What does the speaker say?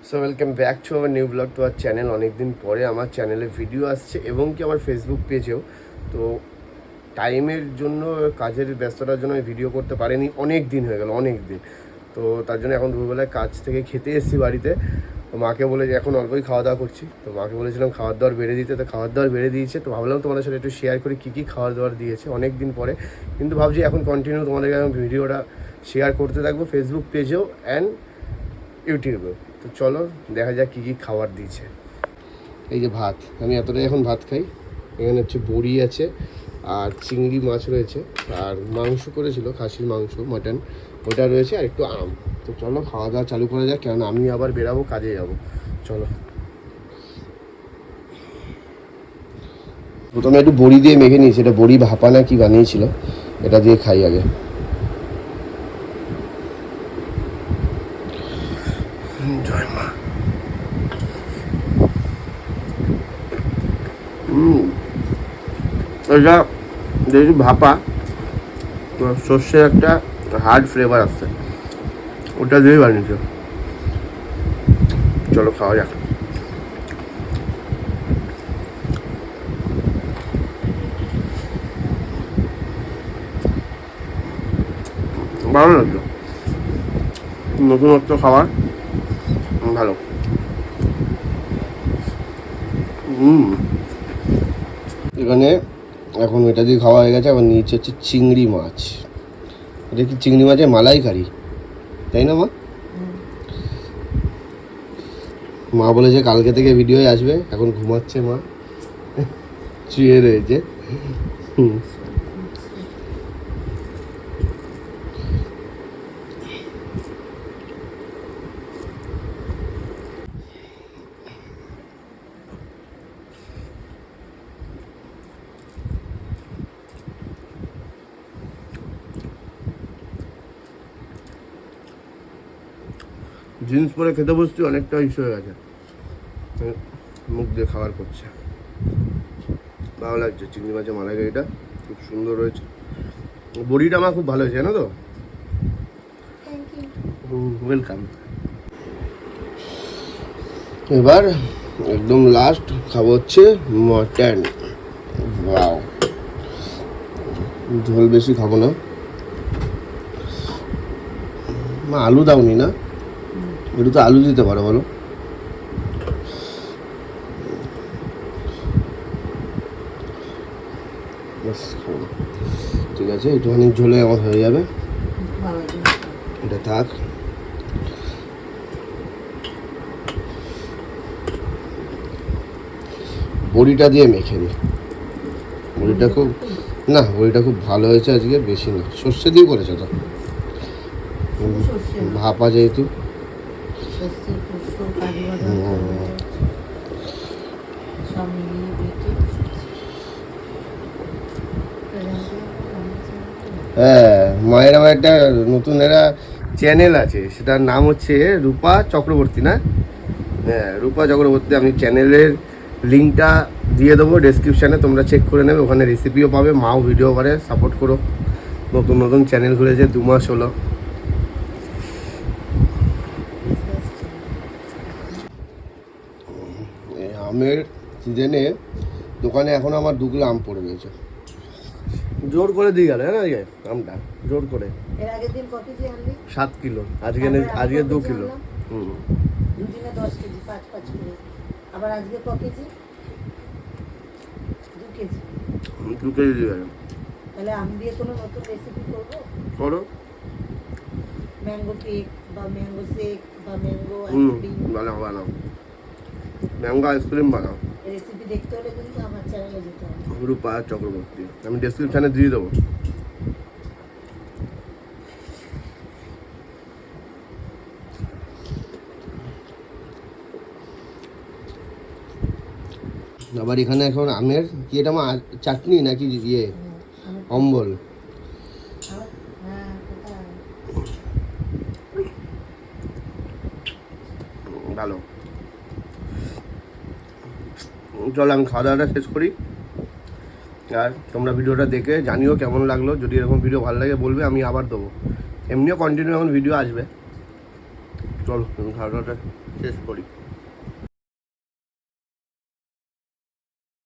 So welcome back to our new blog to our channel. অনেক দিন পরে আমার চ্যানেলে ভিডিও আসছে এবং কি আমার ফেসবুক পেজেও। তো টাইমের জন্য, কাজের ব্যস্ততার জন্য আমি ভিডিও করতে পারিনি, অনেক দিন হয়ে গেল, অনেক দিন। তো তার জন্য এখন দুপুরবেলায় কাজ থেকে খেতে এসেছি বাড়িতে। তো মাকে বলে যে এখন অল্পই খাওয়া দাওয়া করছি, তো মাকে বলেছিলাম খাওয়ার দাওয়ার বেড়ে দিতে, তো খাওয়ার দাওয়ার বেড়ে দিয়েছে। তো ভাবলাম তোমাদের সাথে একটু শেয়ার করি কী কী খাওয়ার দাওয়ার দিয়েছে অনেক দিন পরে। কিন্তু ভাবছি এখন কন্টিনিউ তোমাদেরকে আমি ভিডিওটা শেয়ার করতে থাকবো ফেসবুক পেজেও অ্যান্ড ইউটিউবেও। তো চলো দেখা যাক কী কী খাবার দিয়েছে। এই যে ভাত, আমি এতটাই এখন ভাত খাই। এখানে হচ্ছে বড়ি আছে আর চিংড়ি মাছ রয়েছে, আর মাংস করেছিল, খাসির মাংস, মাটন, ওটা রয়েছে, আর একটু আম। তো চলো খাওয়া দাওয়া চালু করা যাক, কেন আমি আবার বেরাবো, কাজে যাবো। চলো প্রথমে একটু বড়ি দিয়ে মেখে নিয়েছি, এটা বড়ি ভাপা না কি বানিয়েছিল, এটা দিয়ে খাই আগে। জয় মা। এটা যেহেতু ভাপা, সর্ষের একটা হার্ড ফ্লেভার আসছে, ওটা দিয়েই বানিয়েছে। চলো খাওয়া যাক। ভালো লাগলো, নতুনত্ব খাবার, ভালো। এখানে এখন এটা দিয়ে খাওয়া হয়ে গেছে, আবার নিচে হচ্ছে চিংড়ি মাছ। এটা কি চিংড়ি মাছের মালাইকারি, তাই না মা? মা বলেছে কালকে থেকে ভিডিও আসবে, এখন ঘুমাচ্ছে মা, শুয়ে রয়েছে। জিন্স পরে খেতে বসছি, অনেকটা ইস্যু হয়ে গেছে, মুখ দিয়ে খাবার করছে। ভালো লাগছে, চিংড়ি মাছের মালাইকারিটা খুব সুন্দর রয়েছে। বড়িটা আমার খুব ভালো হয়েছে, জানো তো। ওয়েলকাম। এবার একদম লাস্ট খাবো হচ্ছে মটন। ওয়াও, ঝোল বেশি খাবো না। মা আলু দাওনি না? একটু তো আলু দিতে পারো, বলো। ঠিক আছে, একটুখানি ঝোলে আমার হয়ে যাবে, এটা থাক। বড়িটা দিয়ে মেখে নিই। বড়িটা খুব বড়িটা খুব ভালো হয়েছে আজকে, বেশি না, সর্ষে দিয়ে করেছে তো, ভাপা যেহেতু। হ্যাঁ, মায়ের আমার একটা নতুন একটা চ্যানেল আছে, সেটার নাম হচ্ছে রূপা চক্রবর্তী, না? হ্যাঁ, রূপা চক্রবর্তী। আমি চ্যানেলের লিঙ্কটা দিয়ে দেবো ডেসক্রিপশানে, তোমরা চেক করে নেবে, ওখানে রেসিপিও পাবে। মাও ভিডিও করে, সাপোর্ট করো। নতুন নতুন চ্যানেল খুলেছে, 2 মাস হলো। আমের সিজনে দোকানে এখন আমার 2 কিলো আম পড়ে রয়েছে, জোর করে দিয়ে গেল না আজকে আমটা, জোর করে। এর আগের দিন কত কেজি আনলি? 7 কিলো, আজকে 2 কিলো। দুদিনে 10 কেজি, 5 কিলো। আবার আজকে ক কেজি? 2 কেজি। 2 কেজি দিয়ে গেল। তাহলে আম দিয়ে কোনো নতুন রেসিপি করবো? করো। ম্যাঙ্গো কেক বা ম্যাঙ্গো শেক বা ম্যাঙ্গো আইসক্রিম। বানাও ম্যাঙ্গো আইসক্রিম বানাও। রেসিপি দেখতে হলে কিন্তু আমার চ্যানেলে যেতে হবে, রূপা চক্রবর্তী। আমি ডেসক্রিপশানে দিয়ে দেবো। আবার এখানে এখন আমের কি, এটা আমার চাটনি নাকি ইয়ে অম্বল? ভালো। চলো আমি খাওয়া দাওয়াটা শেষ করি, আর তোমরা ভিডিওটা দেখে জানিও কেমন লাগলো। যদি এরকম ভিডিও ভালো লাগে বলবে, আমি আবার দেবো। এমনিও কন্টিনিউ এখন ভিডিও আসবে। চলো খাওয়া দাওয়াটা শেষ করি।